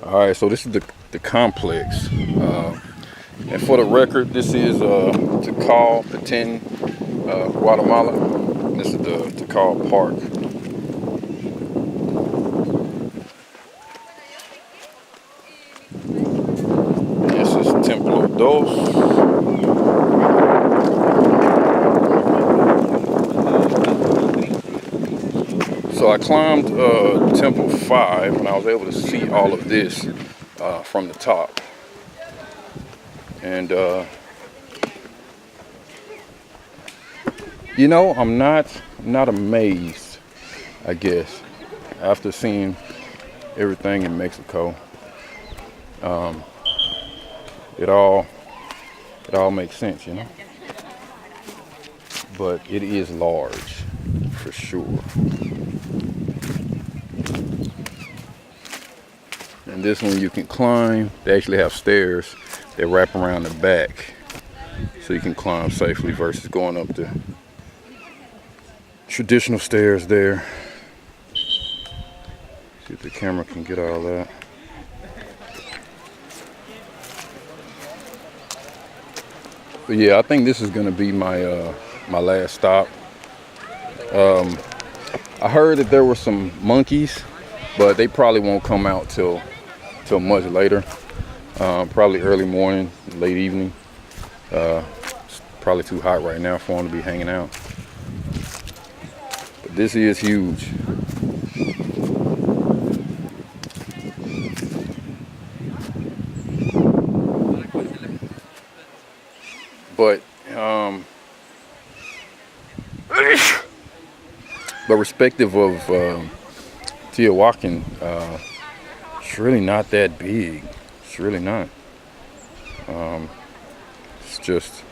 All right, so this is the complex. And for the record, this is Tikal, Guatemala. This is the Tikal Park. This is Templo Dos. So I climbed Temple 5 and I was able to see all of this from the top. And you know, I'm not amazed, I guess, after seeing everything in Mexico. It all makes sense, you know. But it is large, for sure. And this one you can climb. They actually have stairs that wrap around the back, so you can climb safely versus going up the traditional stairs there. See if the camera can get all that. But yeah, I think this is gonna be my my last stop. I heard that there were some monkeys, but they probably won't come out till much later. Probably early morning, late evening. It's probably too hot right now for them to be hanging out. But this is huge. But respective of Teotihuacan, it's really not that big. It's really not. It's just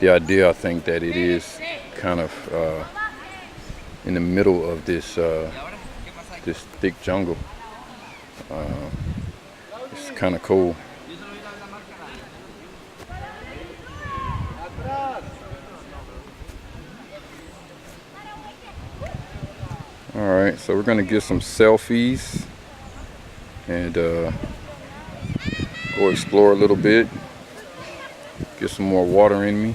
the idea, I think, that it is kind of in the middle of this this thick jungle. It's kind of cool. All right, so we're gonna get some selfies and go explore a little bit, get some more water in me.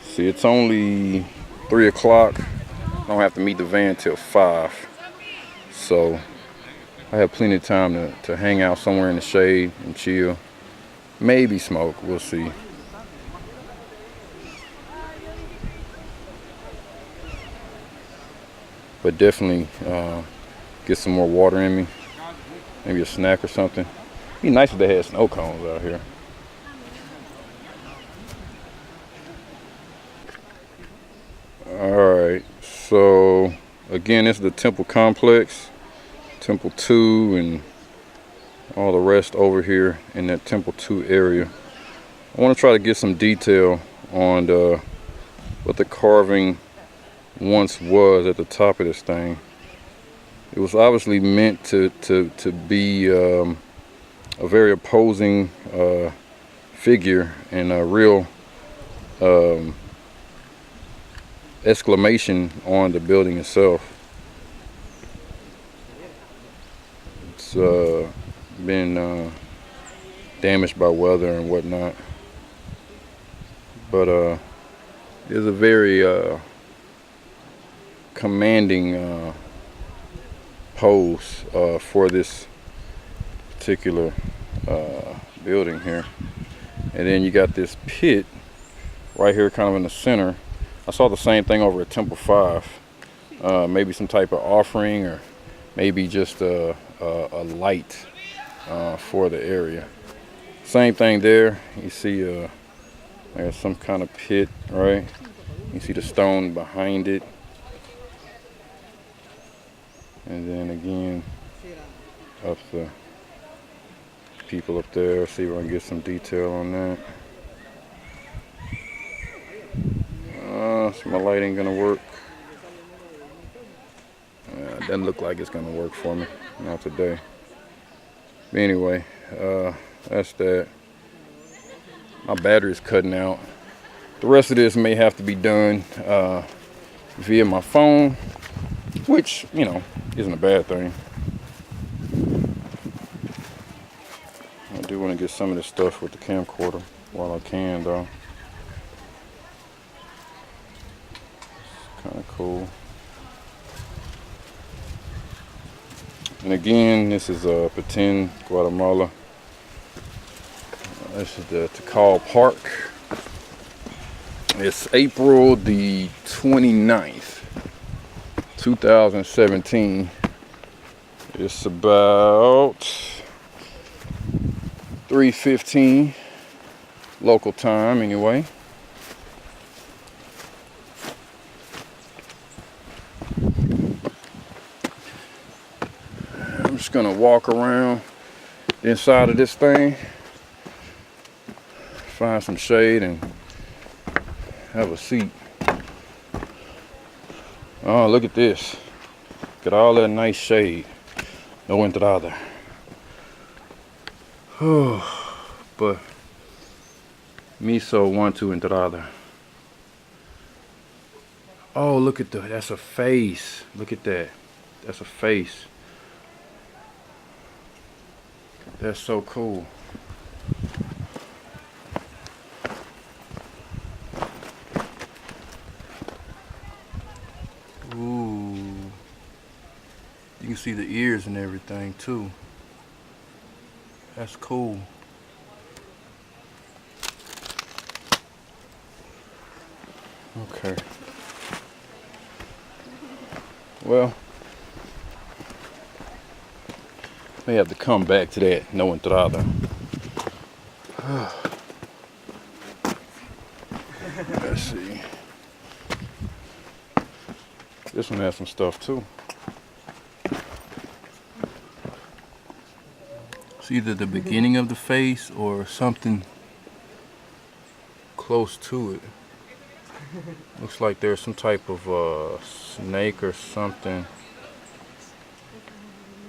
See, it's only 3 o'clock. I don't have to meet the van till 5, so I have plenty of time to hang out somewhere in the shade and chill. Maybe smoke, we'll see. But definitely get some more water in me. Maybe a snack or something. It'd be nice if they had snow cones out here. Alright, so again, this is the temple complex. Temple 2 and all the rest over here in that Temple 2 area. I want to try to get some detail on what the carving once was at the top of this thing. It was obviously meant to be a very opposing figure and a real exclamation on the building itself. It's been damaged by weather and whatnot, but it's a very commanding pose for this particular building here. And then you got this pit right here kind of in the center. I saw the same thing over at Temple 5. Maybe some type of offering, or maybe just a light for the area. Same thing there. You see there's some kind of pit, right? You see the stone behind it. And then again, up the people up there. See if I can get some detail on that. So my light ain't gonna work. It doesn't look like it's gonna work for me. Not today. But anyway, that's that. My battery's cutting out. The rest of this may have to be done via my phone, which, you know, isn't a bad thing. want to get some of this stuff with the camcorder while I can, though. It's kind of cool. And again, this is Petén, Guatemala. This is the Tikal Park. It's April the 29th, 2017. It's about 3:15 local time anyway. I'm just gonna walk around inside of this thing, find some shade and have a seat. Oh, look at this. Got all that nice shade. No entrada. But miso want to entrada. Oh, look at that. That's a face. Look at that. That's a face. That's so cool. Ooh. You can see the ears and everything too. That's cool. Okay. Well, may have to come back to that. No entrada. Let's see. This one has some stuff too. It's either the beginning of the face or something close to it. Looks like there's some type of snake or something.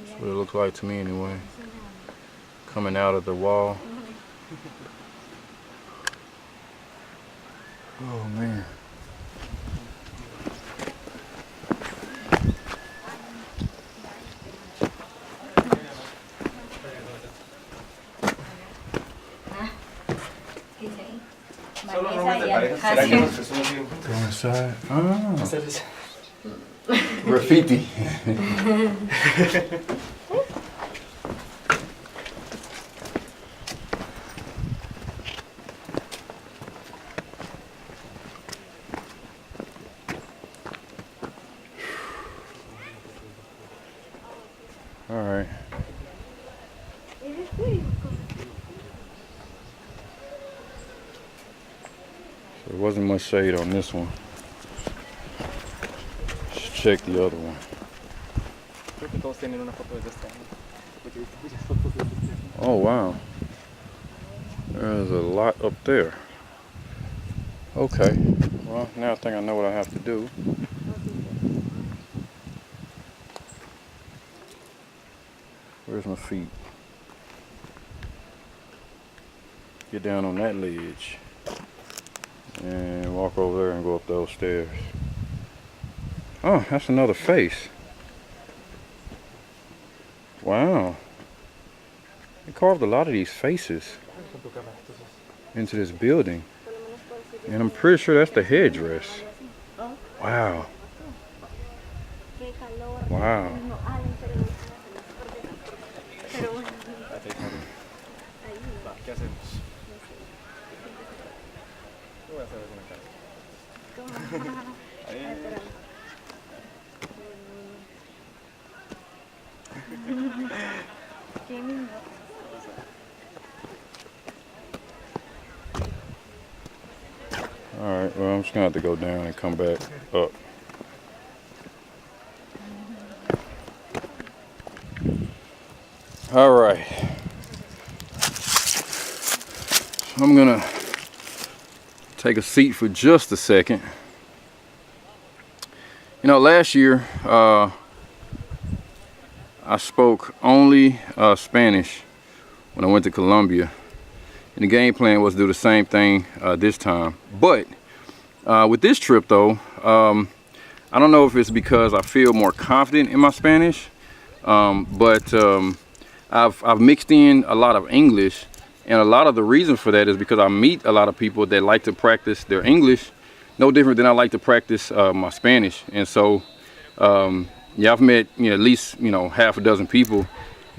That's what it looks like to me anyway. Coming out of the wall. Oh man. Go inside. Ah. Graffiti. All right. There wasn't much shade on this one. Let's check the other one. Oh wow. There's a lot up there. Okay. Well, now I think I know what I have to do. Where's my feet? Get down on that ledge. And walk over there and go up those stairs. Oh, that's another face. Wow. They carved a lot of these faces into this building. And I'm pretty sure that's the headdress. Wow. Wow. Alright, well, I'm just gonna have to go down and come back up. Alright. I'm gonna take a seat for just a second. You know, last year I spoke only Spanish when I went to Colombia, and the game plan was to do the same thing this time. But with this trip though, I don't know if it's because I feel more confident in my Spanish, but I've mixed in a lot of English And a lot of the reason for that is because I meet a lot of people that like to practice their English no different than I like to practice my Spanish. And so yeah, I've met at least half a dozen people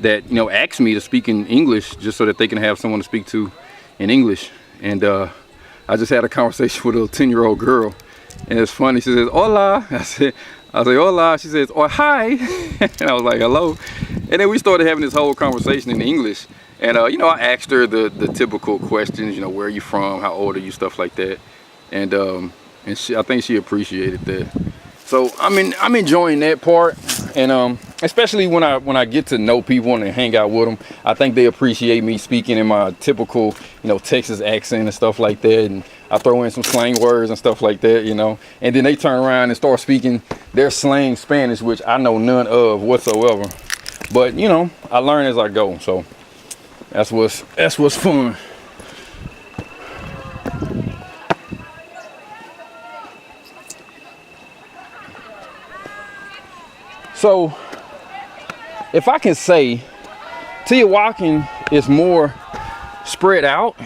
that ask me to speak in English just so that they can have someone to speak to in English. And I just had a conversation with a 10-year-old girl, and it's funny. She says hola. I say hola. She says oh hi. And I was like hello. And then we started having this whole conversation in English. And I asked her the typical questions, where are you from, how old are you, stuff like that. And I think she appreciated that. So I'm enjoying that part. And especially when I get to know people and hang out with them, I think they appreciate me speaking in my typical Texas accent and stuff like that. And I throw in some slang words and stuff like that, and then they turn around and start speaking their slang Spanish, which I know none of whatsoever. But I learn as I go. So that's what's fun. So if I can say, Teotihuacan is more spread out,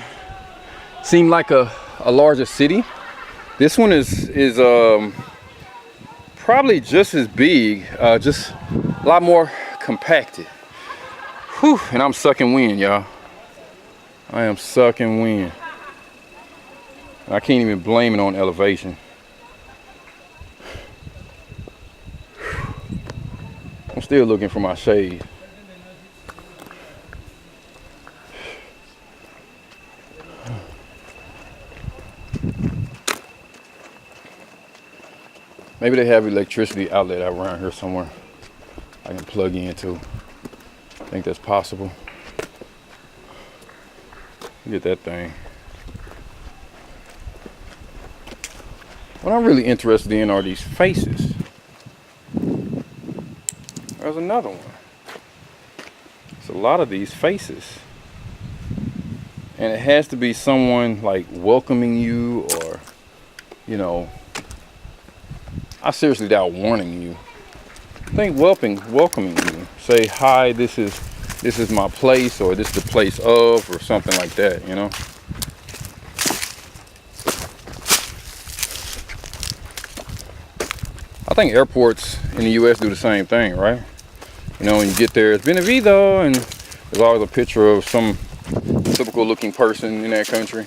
seem like a larger city. This one is probably just as big, just a lot more compacted. Whew, and I'm sucking wind, y'all. I am sucking wind. I can't even blame it on elevation. I'm still looking for my shade. Maybe they have electricity outlet around here somewhere I can plug into. I think that's possible. Look at that thing. What I'm really interested in are these faces. There's another one. It's a lot of these faces. And it has to be someone like welcoming you, or I seriously doubt warning you. I think welcoming you. Say hi, this is my place, or this is the place of, or something like that, I think airports in the US do the same thing, right? When you get there, it's Bienvenido, and there's always a picture of some typical looking person in that country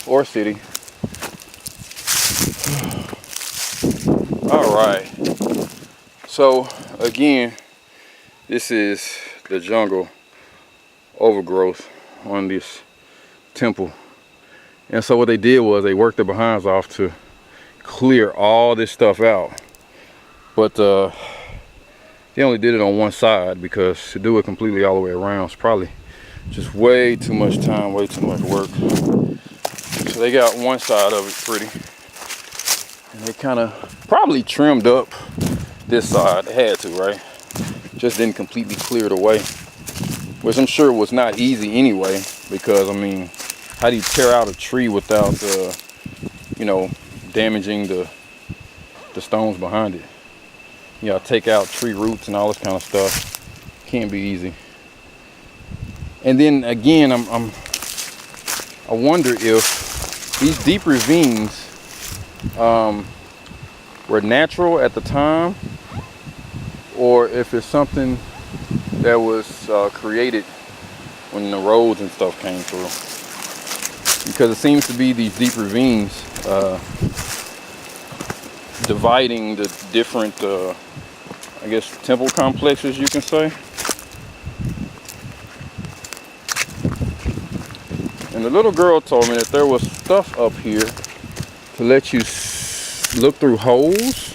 or city. All right. So again, this is the jungle overgrowth on this temple. And so what they did was they worked their behinds off to clear all this stuff out. But they only did it on one side, because to do it completely all the way around is probably just way too much time, way too much work. So they got one side of it pretty. And they kind of probably trimmed up this side. They had to, right? Just didn't completely clear it away, which I'm sure was not easy anyway, because how do you tear out a tree without damaging the stones behind it? Take out tree roots and all this kind of stuff. Can't be easy. And then again, I wonder if these deep ravines were natural at the time, or if it's something that was created when the roads and stuff came through. Because it seems to be these deep ravines dividing the different I guess temple complexes, you can say. And the little girl told me that there was stuff up here to let you look through holes